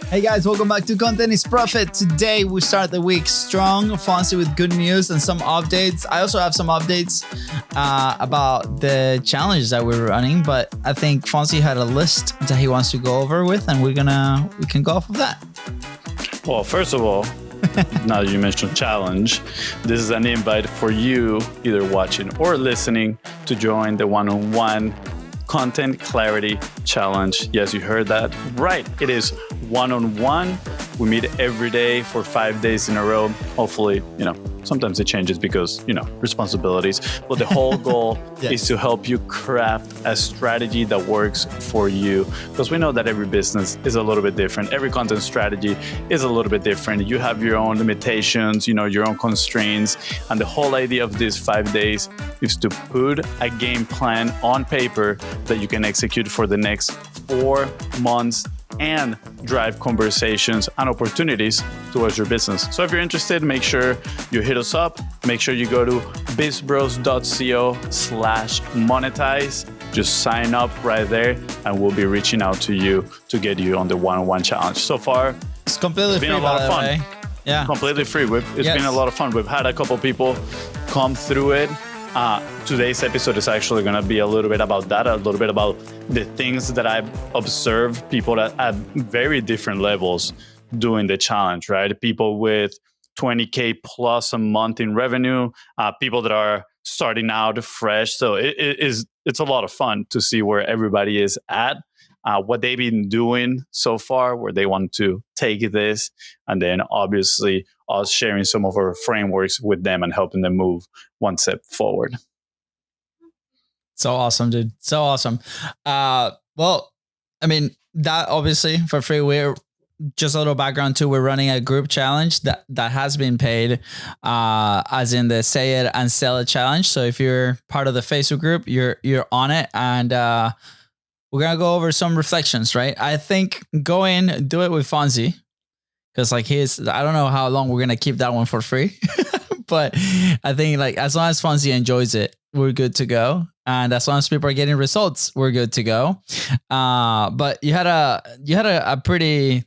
Hey guys, welcome back to Content is Profit. Today we start the week strong, Fonzie with good news and some updates. I also have some updates about the challenges that we're running, but I think Fonzie had a list that he wants to go over with, and we can go off of that. Well, first of all, now that you mentioned challenge, this is an invite for you, either watching or listening, to join the one-on-one Content Clarity Challenge. Yes, you heard that right. It is one-on-one. We meet every day for 5 days in a row. Hopefully, sometimes it changes because, responsibilities. But the whole goal is to help you craft a strategy that works for you. Because we know that every business is a little bit different. Every content strategy is a little bit different. You have your own limitations, your own constraints. And the whole idea of these 5 days is to put a game plan on paper that you can execute for the next 4 months and drive conversations and opportunities towards your business. So if you're interested, make sure you hit us up. Make sure you go to bizbros.co/monetize. Just sign up right there and we'll be reaching out to you to get you on the one-on-one challenge. So far, it's completely free, been a lot of fun. Yeah, completely free. It's been a lot of fun. We've had a couple people come through it. Today's episode is actually going to be a little bit about that, a little bit about the things that I've observed people that at very different levels doing the challenge, right? People with 20K plus a month in revenue, people that are starting out fresh. So it's a lot of fun to see where everybody is at, what they've been doing so far, where they want to take this, and then obviously us sharing some of our frameworks with them and helping them move one step forward. So awesome, dude. So awesome. Well, I mean, that obviously for free. We're just a little background too. We're running a group challenge that has been paid, as in the Say It and Sell It challenge. So if you're part of the Facebook group, you're on it, and we're gonna go over some reflections, right? I think go in, do it with Fonzie, because I don't know how long we're gonna keep that one for free, but I think as long as Fonzie enjoys it, we're good to go. And as long as people are getting results, we're good to go. But you had a pretty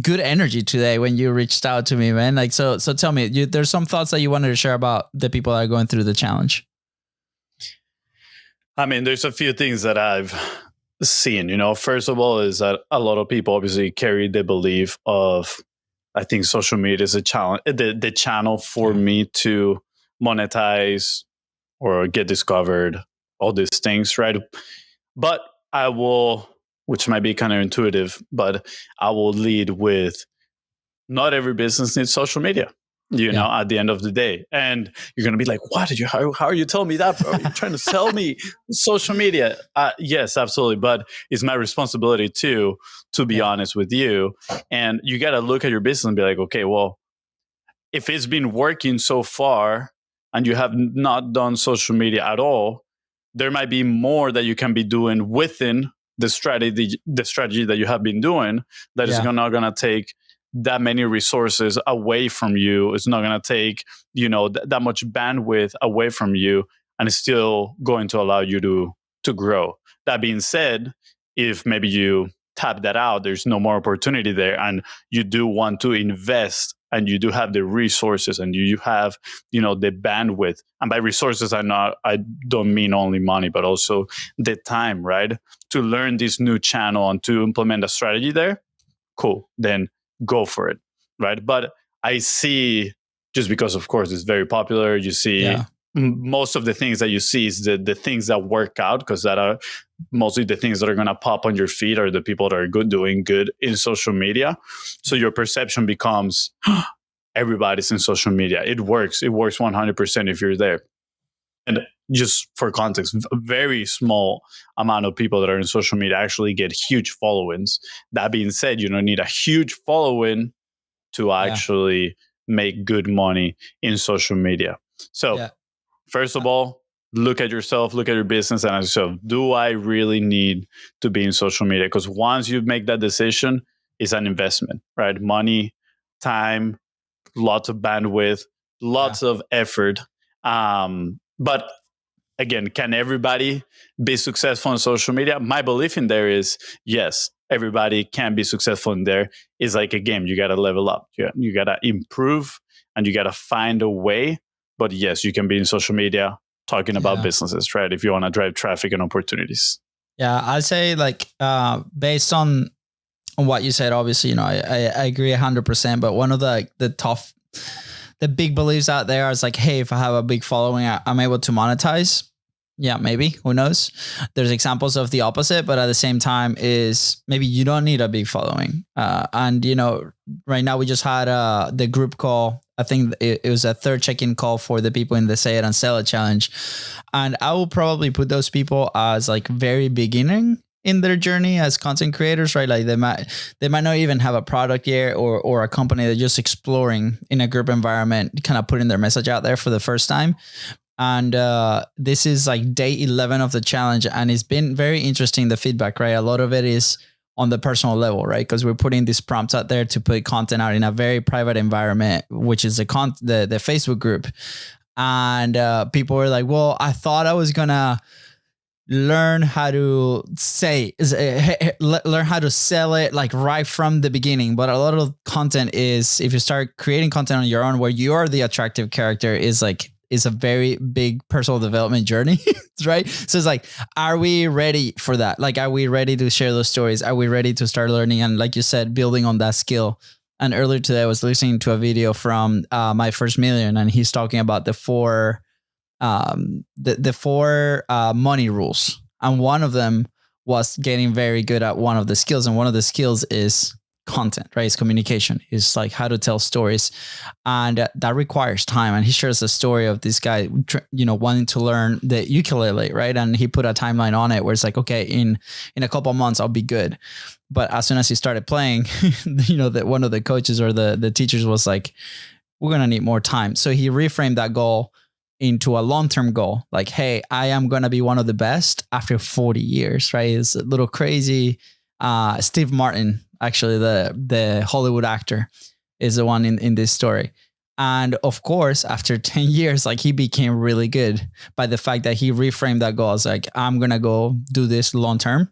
good energy today when you reached out to me, man. So tell me, there's some thoughts that you wanted to share about the people that are going through the challenge. I mean, there's a few things that I've seen. First of all, is that a lot of people obviously carry the belief of, I think social media is a challenge, the channel for me to monetize or get discovered, all these things, right? But I will, which might be counterintuitive, but I will lead with not every business needs social media, at the end of the day. And you're going to be like, what? How are you telling me that, bro? You're trying to sell me social media? Yes, absolutely. But it's my responsibility too, to be honest with you. And you got to look at your business and be like, okay, well, if it's been working so far and you have not done social media at all, there might be more that you can be doing within the strategy that you have been doing that is not going to take that many resources away from you. It's not going to take, that much bandwidth away from you, and it's still going to allow you to grow. That being said, if maybe you tap that out, there's no more opportunity there, and you do want to invest, and you do have the resources, and you have, the bandwidth. And by resources, I don't mean only money, but also the time, right? To learn this new channel and to implement a strategy there, cool. Then go for it, right? But I see, just because, of course, it's very popular, you see most of the things that you see is the things that work out, because that are mostly the things that are going to pop on your feed are the people that are doing good in social media. So your perception becomes everybody's in social media. It works 100% if you're there. And just for context, a very small amount of people that are in social media actually get huge followings. That being said, you don't need a huge following to actually make good money in social media. So first of all, look at yourself, look at your business, and ask yourself, do I really need to be in social media? Because once you make that decision, it's an investment, right? Money, time, lots of bandwidth, lots of effort. But again, can everybody be successful on social media? My belief in there is yes, everybody can be successful in there. It's like a game. You got to level up. You got to improve and you got to find a way. But yes, you can be in social media talking about businesses, right? If you want to drive traffic and opportunities. Yeah, I'd say like based on what you said, obviously, I agree 100%. But one of the big beliefs out there is like, hey, if I have a big following, I'm able to monetize. Yeah, maybe. Who knows? There's examples of the opposite, but at the same time is maybe you don't need a big following. And, right now we just had the group call. I think it was a third check-in call for the people in the Say It and Sell It challenge. And I will probably put those people as like very beginning in their journey as content creators, right? Like they might not even have a product yet or a company. They're just exploring in a group environment, kind of putting their message out there for the first time. And this is like day 11 of the challenge. And it's been very interesting, the feedback, right? A lot of it is on the personal level, right? Because we're putting these prompts out there to put content out in a very private environment, which is the Facebook group. And people were like, well, I thought I was going to learn how to learn how to sell it like right from the beginning. But a lot of content is, if you start creating content on your own where you are the attractive character, is a very big personal development journey, right? So it's like, are we ready for that? Like, are we ready to share those stories? Are we ready to start learning? And like you said, building on that skill. And earlier today, I was listening to a video from My First Million, and he's talking about the four money rules. And one of them was getting very good at one of the skills. And one of the skills is content, right? It's communication. It's like how to tell stories. And that requires time. And he shares a story of this guy, wanting to learn the ukulele, right? And he put a timeline on it where it's like, okay, in a couple of months, I'll be good. But as soon as he started playing, that one of the coaches or the teachers was like, we're going to need more time. So he reframed that goal into a long-term goal. Like, hey, I am going to be one of the best after 40 years, right? It's a little crazy. Steve Martin, actually the Hollywood actor, is the one in this story. And of course, after 10 years, like he became really good by the fact that he reframed that goal as like, I'm going to go do this long-term.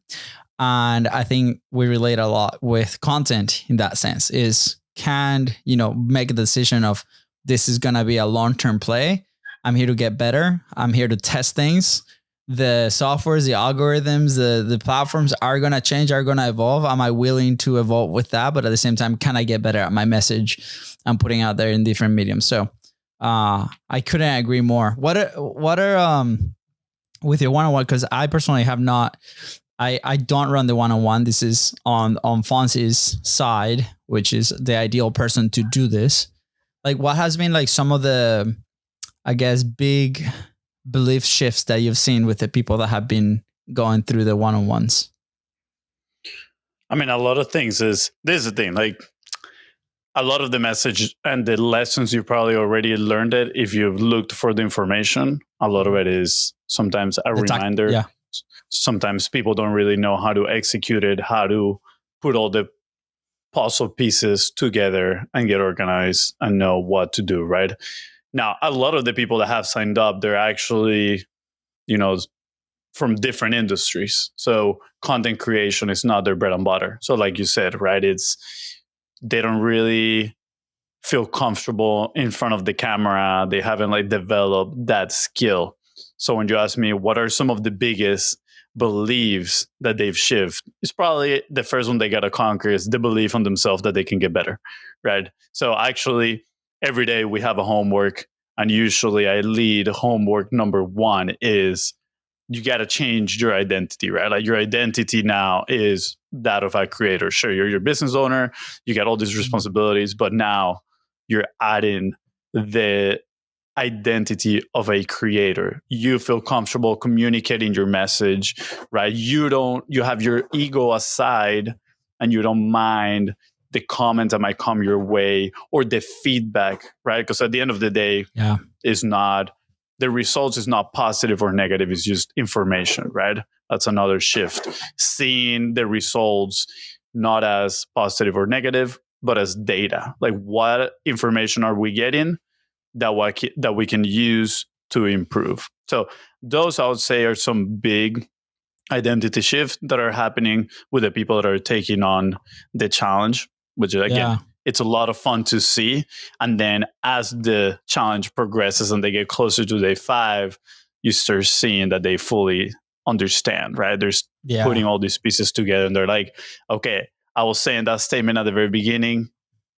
And I think we relate a lot with content in that sense is make a decision of this is going to be a long-term play. I'm here to get better. I'm here to test things. The softwares, the algorithms, the platforms are going to change, are going to evolve. Am I willing to evolve with that? But at the same time, can I get better at my message I'm putting out there in different mediums? So I couldn't agree more. What are with your one-on-one? Because I personally have not, I don't run the one-on-one. This is on Fonzie's side, which is the ideal person to do this. Like, what has been like some of the, I guess, big belief shifts that you've seen with the people that have been going through the one-on-ones? I mean, a lot of things this is the thing, like a lot of the message and the lessons you probably already learned it. If you've looked for the information, a lot of it is sometimes a reminder. Yeah. Sometimes people don't really know how to execute it, how to put all the puzzle pieces together and get organized and know what to do, right? Now, a lot of the people that have signed up, they're actually, from different industries. So content creation is not their bread and butter. So like you said, right, they don't really feel comfortable in front of the camera. They haven't developed that skill. So when you ask me, what are some of the biggest beliefs that they've shifted, it's probably the first one they got to conquer is the belief on themselves that they can get better, right? So actually, every day we have a homework, and usually I lead homework number one is you got to change your identity, right? Like your identity now is that of a creator. Sure, you're your business owner, you got all these responsibilities, but now you're adding the identity of a creator. You feel comfortable communicating your message, right? You have your ego aside and you don't mind the comments that might come your way or the feedback, right? Because at the end of the day, the results is not positive or negative. It's just information, right? That's another shift. Seeing the results not as positive or negative, but as data. Like what information are we getting that we can use to improve. So those, I would say, are some big identity shifts that are happening with the people that are taking on the challenge, which again, it's a lot of fun to see. And then as the challenge progresses and they get closer to day 5, you start seeing that they fully understand, right? There's putting all these pieces together and they're like, okay, I was saying that statement at the very beginning,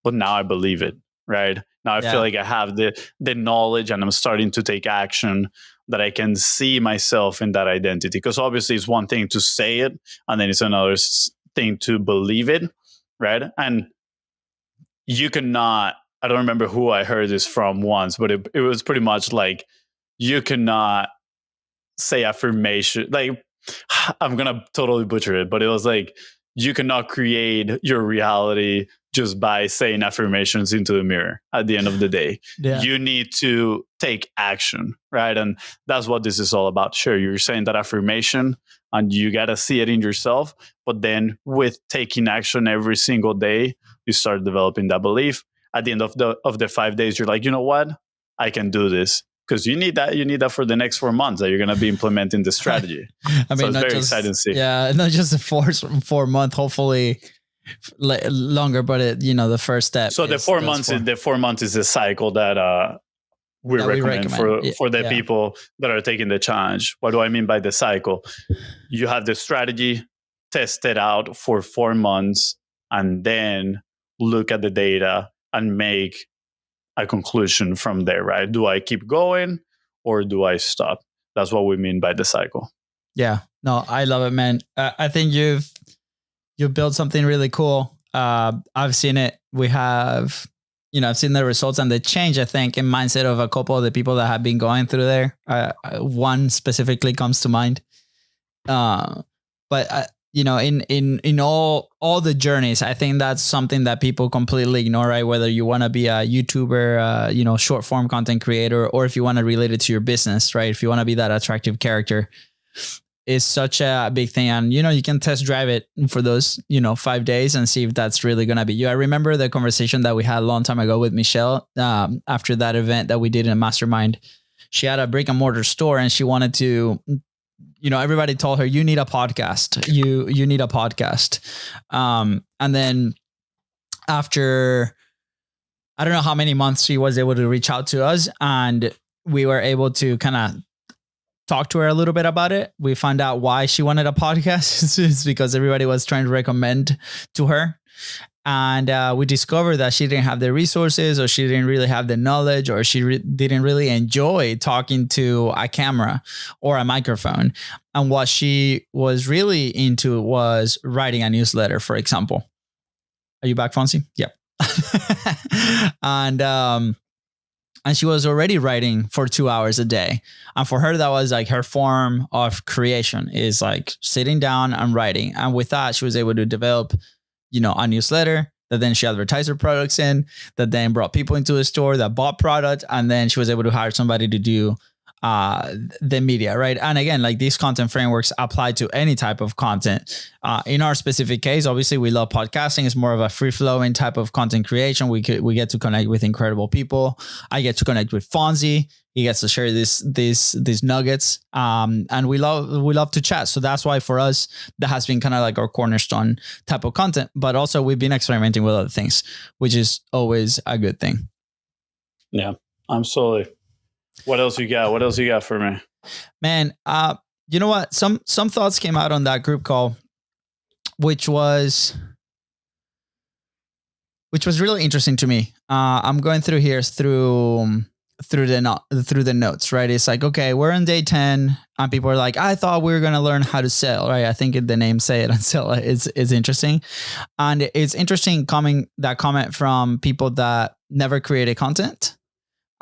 but now I believe it, right? Now I feel like I have the knowledge and I'm starting to take action, that I can see myself in that identity. Because obviously it's one thing to say it and then it's another thing to believe it, right? And you cannot, I don't remember who I heard this from once, but it was pretty much like, you cannot say affirmation. Like, I'm going to totally butcher it, but it was like, you cannot create your reality just by saying affirmations into the mirror at the end of the day. You need to take action, right? And that's what this is all about. Sure, you're saying that affirmation and you got to see it in yourself, but then with taking action every single day, you start developing that belief. At the end of the 5 days, you're like, you know what? I can do this. Because you need that for the next 4 months that you're going to be implementing the strategy. I mean, so it's very just, exciting to see. Yeah, not just the 4 month, hopefully longer, but the first step. So the 4 months is the cycle that we recommend for the people that are taking the challenge. What do I mean by the cycle? You have the strategy, test it out for 4 months, and then look at the data and make a conclusion from there, right? Do I keep going or do I stop? That's what we mean by the cycle. Yeah, no, I love it, man. I think you've built something really cool. I've seen it. We have, I've seen the results and the change, I think, in mindset of a couple of the people that have been going through there. One specifically comes to mind. But in all the journeys, I think that's something that people completely ignore, right? Whether you want to be a YouTuber, short form content creator, or if you want to relate it to your business, right? If you want to be that attractive character, is such a big thing. And, you can test drive it for those, 5 days and see if that's really going to be you. I remember the conversation that we had a long time ago with Michelle after that event that we did in a mastermind. She had a brick and mortar store and she wanted to, everybody told her, you need a podcast. You need a podcast. And then after, I don't know how many months, she was able to reach out to us and we were able to kind of talk to her a little bit about it. We found out why she wanted a podcast. It's because everybody was trying to recommend to her. And we discovered that she didn't have the resources, or she didn't really have the knowledge, or she didn't really enjoy talking to a camera or a microphone. And what she was really into was writing a newsletter, for example. Are you back, Fonzie? Yep. And she was already writing for 2 hours a day. And for her, that was like her form of creation, is like sitting down and writing. And with that, she was able to develop a newsletter that then she advertised her products in, that then brought people into the store that bought product. And then she was able to hire somebody to do the media, right? And again, like, these content frameworks apply to any type of content. In our specific case, obviously, we love podcasting. It's more of a free flowing type of content creation. We get to connect with incredible people. I get to connect with Fonzie. He gets to share these nuggets. And we love to chat. So that's why for us, that has been kind of like our cornerstone type of content. But also we've been experimenting with other things, which is always a good thing. Yeah, absolutely. What else you got? What else you got for me? Man, you know what? Some thoughts came out on that group call, which was really interesting to me. I'm going through here through the notes, right? It's like, okay, we're on day 10 and people are like, I thought we were going to learn how to sell, right? I think the name Say It and Sell It is interesting. And it's interesting that comment from people that never created content.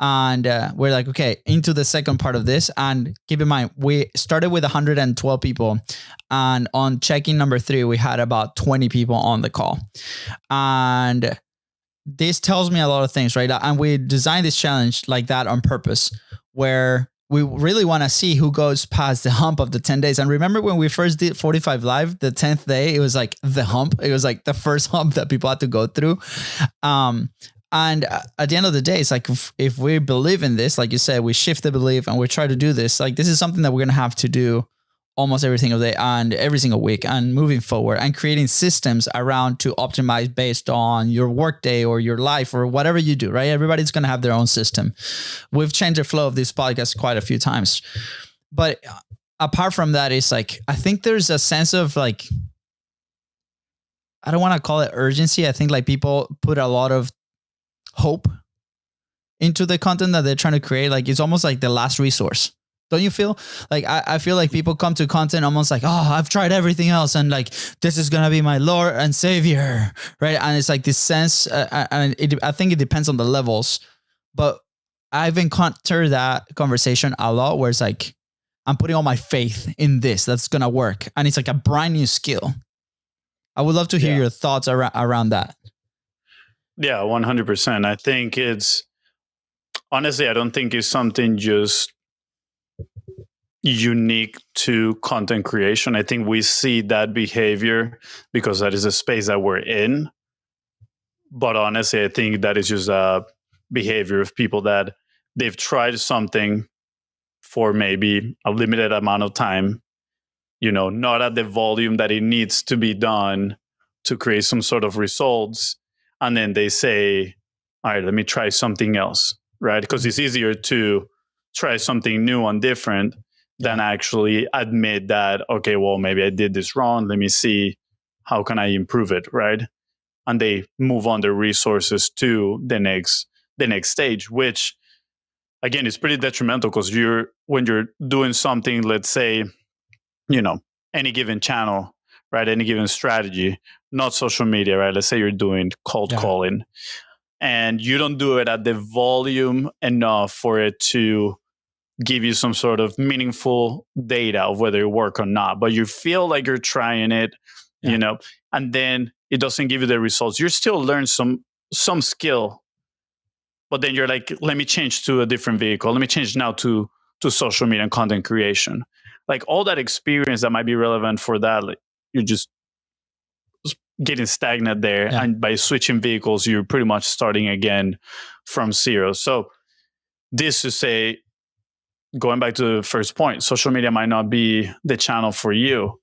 And we're like, okay, into the second part of this. And keep in mind, we started with 112 people. And on check-in number 3, we had about 20 people on the call. And this tells me a lot of things, right? And we designed this challenge like that on purpose, where we really want to see who goes past the hump of the 10 days. And remember when we first did 45 Live, the 10th day, it was like the hump. It was like the first hump that people had to go through. And at the end of the day, it's like if we believe in this, like you said, we shift the belief and we try to do this. Like this is something that we're gonna have to do almost every single day and every single week and moving forward and creating systems around to optimize based on your workday or your life or whatever you do, right? Everybody's gonna have their own system. We've changed the flow of this podcast quite a few times. But apart from that, it's like I think there's a sense of like, I don't want to call it urgency. I think like people put a lot of hope into the content that they're trying to create. Like it's almost like the last resource. Don't you feel like I feel like people come to content almost like, oh, I've tried everything else and like this is gonna be my Lord and Savior, right? And it's like this sense, and I think it depends on the levels, but I've encountered that conversation a lot where it's like I'm putting all my faith in this that's gonna work, and it's like a brand new skill. I would love to hear your thoughts around that. Yeah, 100%. I think it's honestly, I don't think it's something just unique to content creation. I think we see that behavior because that is a space that we're in. But honestly, I think that is just a behavior of people that they've tried something for maybe a limited amount of time, not at the volume that it needs to be done to create some sort of results. And then they say, all right, let me try something else, right? Because it's easier to try something new and different than actually admit that, okay, well, maybe I did this wrong. Let me see, how can I improve it, right? And they move on their resources to the next stage, which again is pretty detrimental because when you're doing something, let's say, any given channel, right? Any given strategy, not social media, right? Let's say you're doing cold calling and you don't do it at the volume enough for it to give you some sort of meaningful data of whether it work or not, but you feel like you're trying it, and then it doesn't give you the results. You still learn some skill, but then you're like, let me change to a different vehicle. Let me change now to social media and content creation. Like all that experience that might be relevant for that, like you're just getting stagnant there. Yeah. And by switching vehicles, you're pretty much starting again from zero. So this to say, going back to the first point, social media might not be the channel for you.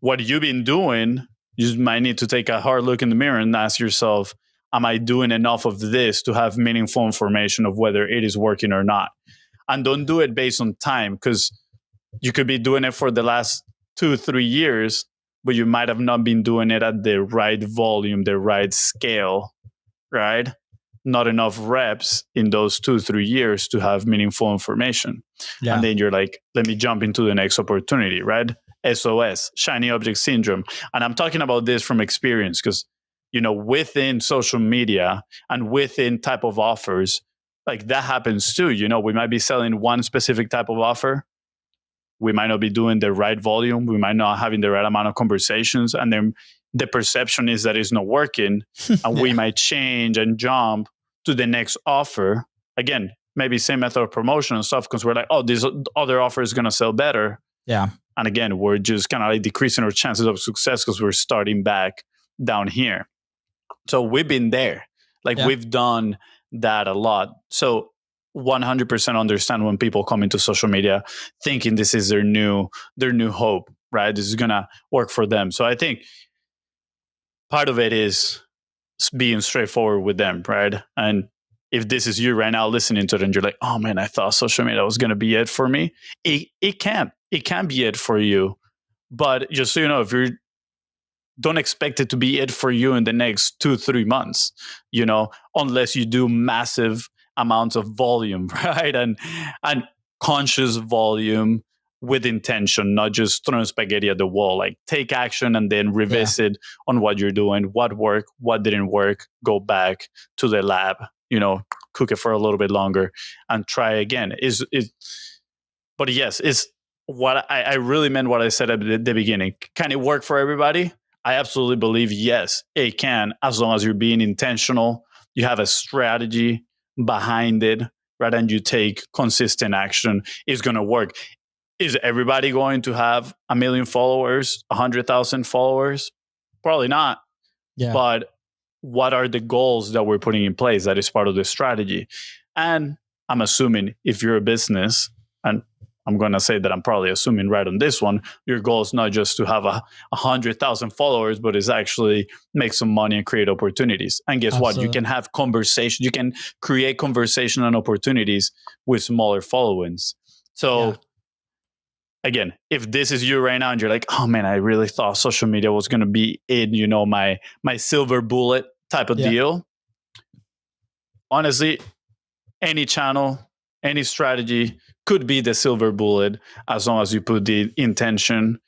What you've been doing, you might need to take a hard look in the mirror and ask yourself, am I doing enough of this to have meaningful information of whether it is working or not? And don't do it based on time, because you could be doing it for the last 2-3 years, but you might have not been doing it at the right volume, the right scale, right? Not enough reps in those 2-3 years to have meaningful information. Yeah. And then you're like, let me jump into the next opportunity, right? SOS, shiny object syndrome. And I'm talking about this from experience because, within social media and within type of offers, like that happens too. We might be selling one specific type of offer. We might not be doing the right volume. We might not having the right amount of conversations. And then the perception is that it's not working. And we might change and jump to the next offer. Again, maybe same method of promotion and stuff because we're like, oh, this other offer is going to sell better. Yeah. And again, we're just kind of like decreasing our chances of success because we're starting back down here. So we've been there. We've done that a lot. So 100% understand when people come into social media thinking this is their new hope, right? This is going to work for them. So I think part of it is being straightforward with them, right? And if this is you right now listening to it and you're like, oh man, I thought social media was going to be it for me. It can be it for you. But just so you know, if you don't expect it to be it for you in the next 2-3 months, unless you do massive amounts of volume, right? And conscious volume with intention, not just throwing spaghetti at the wall. Like take action and then revisit on what you're doing, what worked, what didn't work, go back to the lab, cook it for a little bit longer and try again. But yes, it's what I really meant what I said at the beginning. Can it work for everybody? I absolutely believe yes, it can, as long as you're being intentional, you have a strategy behind it, right? And you take consistent action, it's going to work. Is everybody going to have 1 million followers, 100,000 followers? Probably not. Yeah. But what are the goals that we're putting in place that is part of the strategy. And I'm assuming if you're a business, and I'm going to say that I'm probably assuming right on this one, your goal is not just to have 100,000 followers, but is actually make some money and create opportunities. And guess what? You can have conversation. You can create conversation and opportunities with smaller followings. So again, if this is you right now and you're like, oh man, I really thought social media was going to be in, my silver bullet type of deal. Honestly, any channel, any strategy could be the silver bullet as long as you put the intention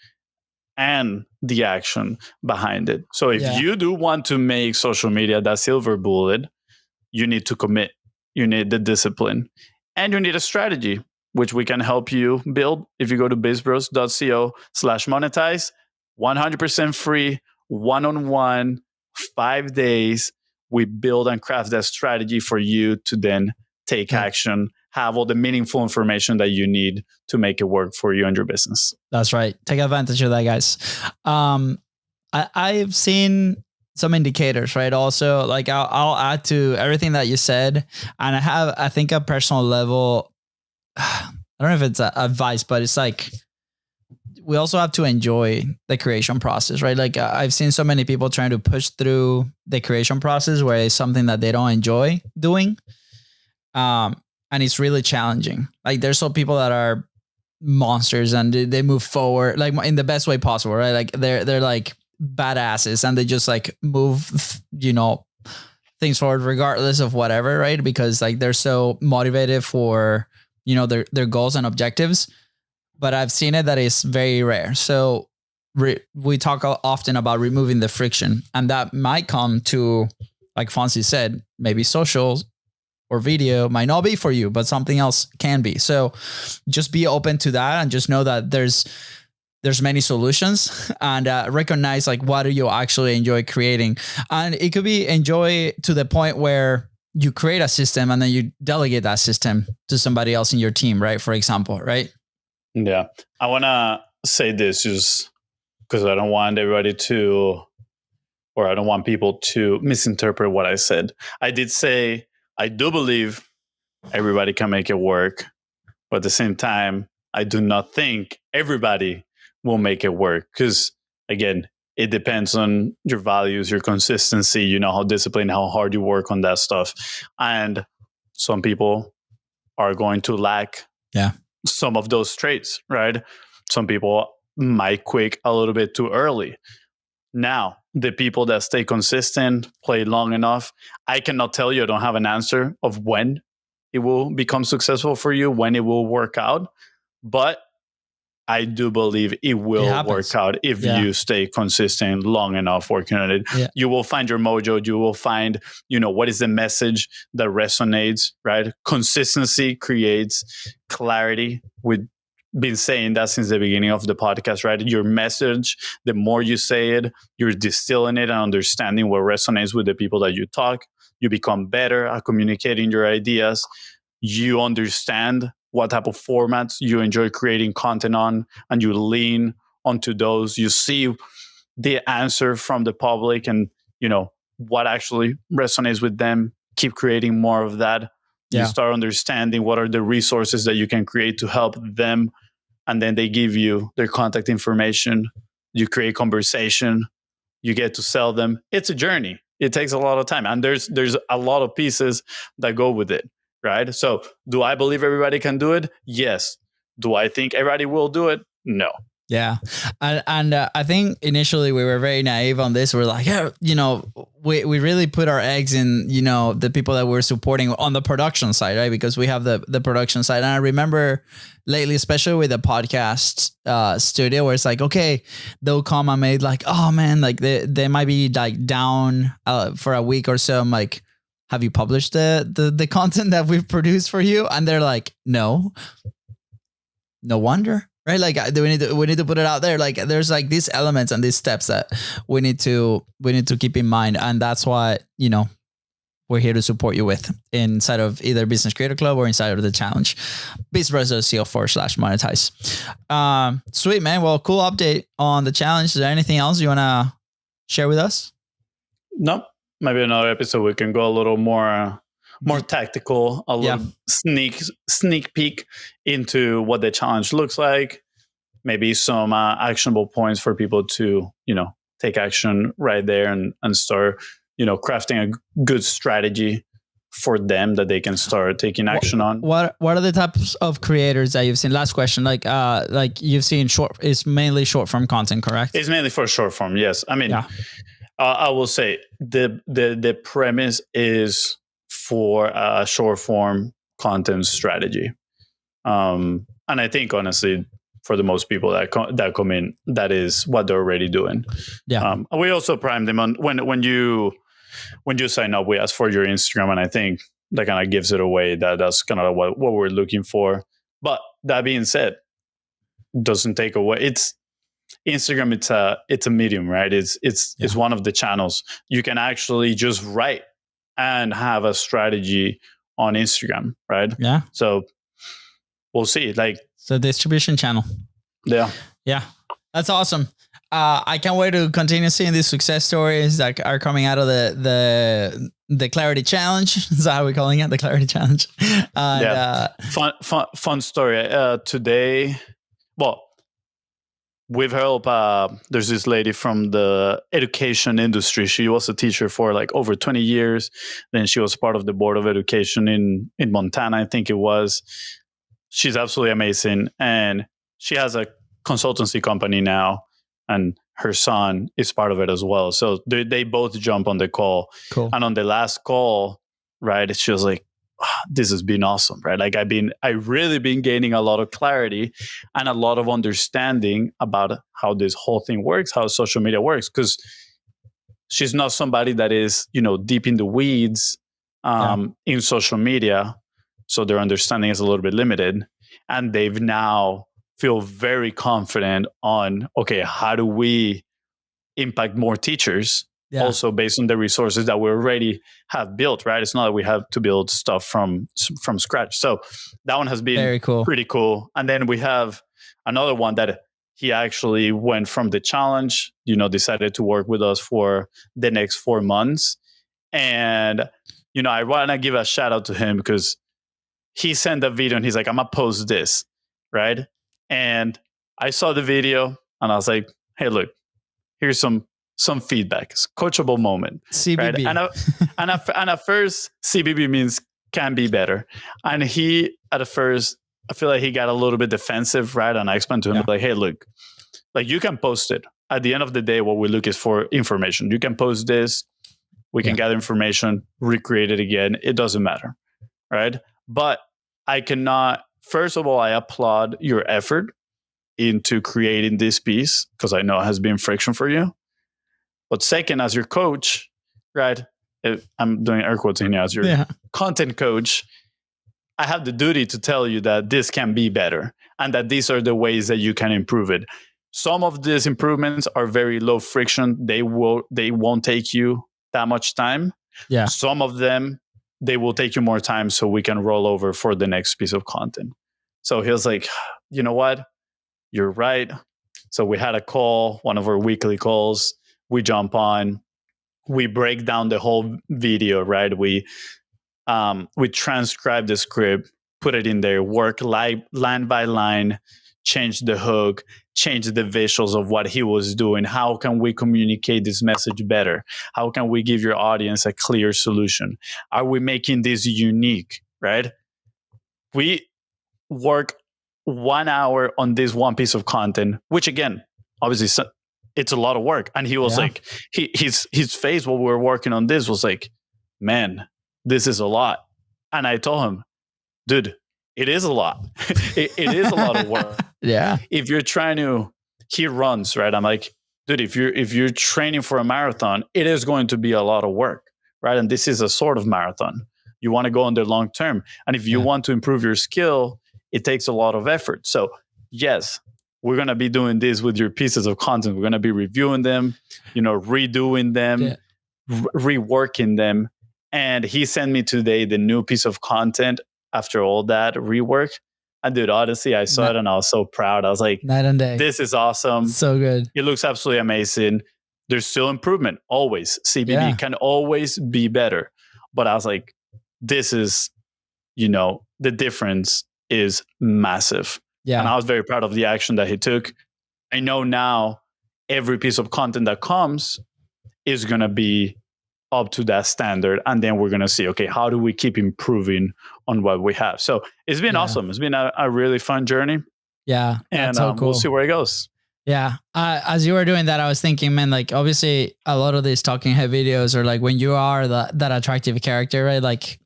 and the action behind it. So if you do want to make social media that silver bullet, you need to commit. You need the discipline and you need a strategy, which we can help you build. If you go to bizbros.co/monetize, 100% free, one-on-one, 5 days, we build and craft that strategy for you to then take action, have all the meaningful information that you need to make it work for you and your business. That's right. Take advantage of that, guys. I've seen some indicators, right? Also, like I'll add to everything that you said. And I think a personal level, I don't know if it's advice, but it's like, we also have to enjoy the creation process, right? Like I've seen so many people trying to push through the creation process where it's something that they don't enjoy doing. And it's really challenging. Like there's some people that are monsters and they move forward like in the best way possible, right? Like they're like badasses and they just like move, things forward regardless of whatever, right? Because like they're so motivated for, their goals and objectives. But I've seen it that is very rare. So we talk often about removing the friction, and that might come to, like Fonzie said, maybe social or video might not be for you, but something else can be. So just be open to that and just know that there's many solutions, and recognize like what do you actually enjoy creating. And it could be enjoy to the point where you create a system and then you delegate that system to somebody else in your team, right? For example, right? Yeah. I want to say this just because I don't want everybody to, or I don't want people to misinterpret what I said. I did say, I do believe everybody can make it work, but at the same time, I do not think everybody will make it work because, again, it depends on your values, your consistency, how disciplined, how hard you work on that stuff. And some people are going to lack some of those traits, right? Some people might quit a little bit too early. Now, the people that stay consistent, play long enough, I cannot tell you, I don't have an answer of when it will become successful for you, when it will work out. But I do believe it will work out if you stay consistent long enough working on it. Yeah. You will find your mojo. You will find, what is the message that resonates, right? Consistency creates clarity. We've been saying that since the beginning of the podcast, right? Your message, the more you say it, you're distilling it and understanding what resonates with the people that you talk. You become better at communicating your ideas. You understand what type of formats you enjoy creating content on, and you lean onto those. You see the answer from the public and, what actually resonates with them. Keep creating more of that. You start understanding what are the resources that you can create to help them. And then they give you their contact information. You create conversation. You get to sell them. It's a journey. It takes a lot of time. And there's a lot of pieces that go with it. Right? So do I believe everybody can do it? Yes. Do I think everybody will do it? No. Yeah. And I think initially we were very naive on this. We're like, we really put our eggs in, the people that we're supporting on the production side, right? Because we have the production side. And I remember lately, especially with the podcast studio, where it's like, okay, they'll come and made like, oh man, like they might be like down for a week or so. I'm like, have you published the content that we've produced for you? And they're like, no wonder, right? Like we need to put it out there. Like there's like these elements and these steps that we need to keep in mind. And that's why, we're here to support you with inside of either Business Creator Club or inside of the challenge, bizbros.co/monetize. Sweet, man. Well, cool update on the challenge. Is there anything else you want to share with us? Nope. maybe another episode we can go a little more tactical, a Yeah. little sneak peek into what the challenge looks like, maybe some actionable points for people to take action right there and start crafting a good strategy for them that they can start taking action on. What are the types of creators that you've seen? Last question, like you've seen it's mainly short form content, correct? It's mainly for short form, yes. I mean, I will say the premise is for a short form content strategy, and I think honestly, for the most people that come in, that is what they're already doing. Yeah. We also prime them on when you sign up, we ask for your Instagram, and I think that kind of gives it away that that's kind of what we're looking for. But that being said, doesn't take away. It's Instagram. It's a medium, right? It's one of the channels. You can actually just write and have a strategy on Instagram, right? Yeah. So we'll see. Like, it's a distribution channel. Yeah. That's awesome. I can't wait to continue seeing these success stories that are coming out of the Clarity Challenge. Is that how we're calling it? The Clarity Challenge. Fun story. Today, well, we've helped. There's this lady from the education industry. She was a teacher for like over 20 years. Then she was part of the board of education in Montana, I think it was. She's absolutely amazing, and she has a consultancy company now, and her son is part of it as well. So they both jump on the call. Cool. And on the last call, right, she was like, this has been awesome, right? Like I really been gaining a lot of clarity and a lot of understanding about how this whole thing works, how social media works. Because she's not somebody that is, deep in the weeds in social media. So their understanding is a little bit limited. And they've now feel very confident on, okay, how do we impact more teachers? Yeah. Also based on the resources that we already have built, right? It's not that we have to build stuff from scratch. So that one has been very cool. Pretty cool. And then we have another one that he actually went from the challenge, decided to work with us for the next 4 months. And, I want to give a shout out to him because he sent a video and he's like, I'm going to post this, right? And I saw the video and I was like, hey, look, here's some feedback. It's a coachable moment. CBB. Right? And at first, CBB means can be better. And he, at first, I feel like he got a little bit defensive, right? And I explained to him, like, hey, look, like you can post it. At the end of the day, what we look is for information. You can post this. We can gather information, recreate it again. It doesn't matter, right? But I cannot, first of all, I applaud your effort into creating this piece because I know it has been friction for you. But second, as your coach, right? I'm doing air quotes in here, as your content coach, I have the duty to tell you that this can be better and that these are the ways that you can improve it. Some of these improvements are very low friction. They won't take you that much time. Yeah. Some of them, they will take you more time so we can roll over for the next piece of content. So he was like, you know what? You're right. So we had a call, one of our weekly calls. We jump on, we break down the whole video, right? We transcribe the script, put it in there, work line by line, change the hook, change the visuals of what he was doing. How can we communicate this message better? How can we give your audience a clear solution? Are we making this unique, right? We work 1 hour on this one piece of content, which again, obviously it's a lot of work. And he was like, his face while we were working on this was like, man, this is a lot. And I told him, dude, it is a lot. it is a lot of work. Yeah. If you're trying to, he runs, right? I'm like, dude, if you're training for a marathon, it is going to be a lot of work, right? And this is a sort of marathon. You want to go on the long term. And if you want to improve your skill, it takes a lot of effort. So yes, we're going to be doing this with your pieces of content. We're going to be reviewing them, redoing them, reworking them. And he sent me today the new piece of content after all that rework. And dude, honestly, I saw it and I was so proud. I was like, night and day. This is awesome. So good. It looks absolutely amazing. there's still improvement. Always. CBD can always be better. But I was like, this is, the difference is massive. Yeah. And I was very proud of the action that he took. I know now every piece of content that comes is going to be up to that standard. And then we're going to see, okay, how do we keep improving on what we have? So it's been awesome. It's been a really fun journey. Yeah. And so cool. We'll see where it goes. Yeah. As you were doing that, I was thinking, man, like obviously a lot of these talking head videos are like when you are that attractive character, right? Like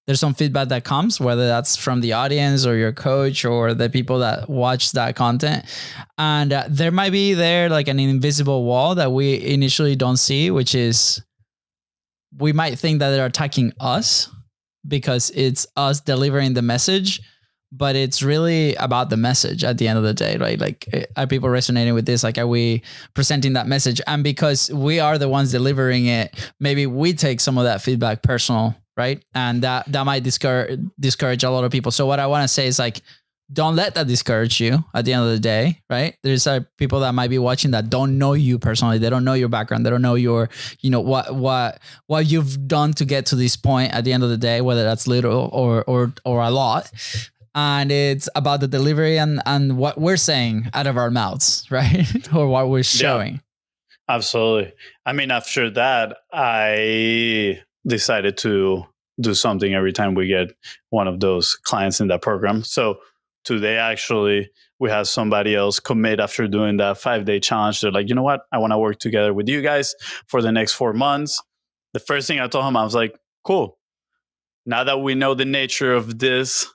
there's some feedback that comes, whether that's from the audience or your coach or the people that watch that content. And there might be like an invisible wall that we initially don't see, which is we might think that they're attacking us because it's us delivering the message, but it's really about the message at the end of the day, right? Like, are people resonating with this? Like, are we presenting that message? And because we are the ones delivering it, maybe we take some of that feedback personal, right? And that might discourage a lot of people. So what I want to say is like, don't let that discourage you at the end of the day, right? There's people that might be watching that don't know you personally. They don't know your background. They don't know your, what you've done to get to this point at the end of the day, whether that's little or a lot. And it's about the delivery and what we're saying out of our mouths, right? Or what we're showing. Yeah, absolutely. I mean, after that, I decided to do something every time we get one of those clients in that program. So today, actually, we had somebody else commit after doing that 5-day challenge. They're like, you know what? I want to work together with you guys for the next 4 months. The first thing I told him, I was like, cool. Now that we know the nature of this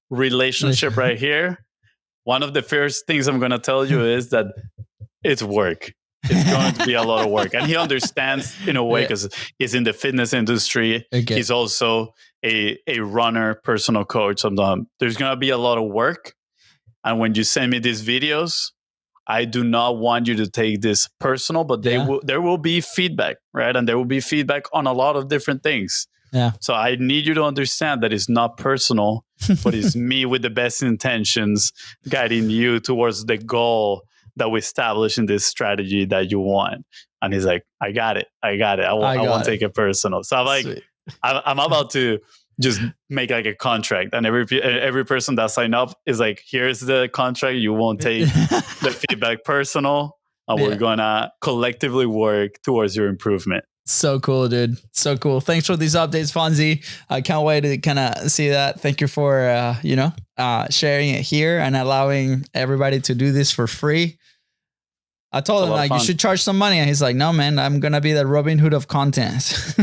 relationship right here, one of the first things I'm going to tell you is that it's work. It's going to be a lot of work. And he understands in a way because he's in the fitness industry. Okay. He's also a runner, personal coach. So there's going to be a lot of work. And when you send me these videos, I do not want you to take this personal, but there will be feedback, right? And there will be feedback on a lot of different things. Yeah. So I need you to understand that it's not personal, but it's me with the best intentions guiding you towards the goal that we established in this strategy that you want. And he's like, I got it. I won't take it personal. So I'm like, I'm about to just make like a contract, and every person that signed up is like, here's the contract. You won't take the feedback personal, and we're gonna collectively work towards your improvement. So cool, dude. So cool. Thanks for these updates, Fonzie. I can't wait to kind of see that. Thank you for, sharing it here and allowing everybody to do this for free. I told him like, you should charge some money. And he's like, no, man, I'm going to be the Robin Hood of content.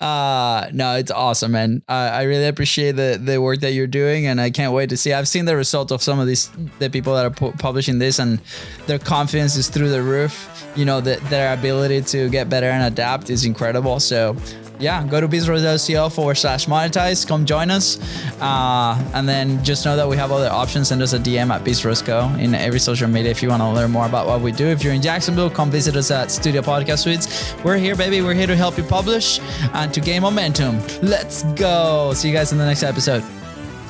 No, it's awesome, man. I really appreciate the work that you're doing, and I can't wait to see. I've seen the result of some of the people that are publishing this, and their confidence is through the roof. Their ability to get better and adapt is incredible. So yeah, go to beastrose.co/monetize. Come join us. And then just know that we have other options. Send us a DM at BeastRoseCo in every social media if you want to learn more about what we do. If you're in Jacksonville, come visit us at Studio Podcast Suites. We're here, baby. We're here to help you publish and to gain momentum. Let's go. See you guys in the next episode.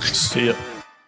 See ya.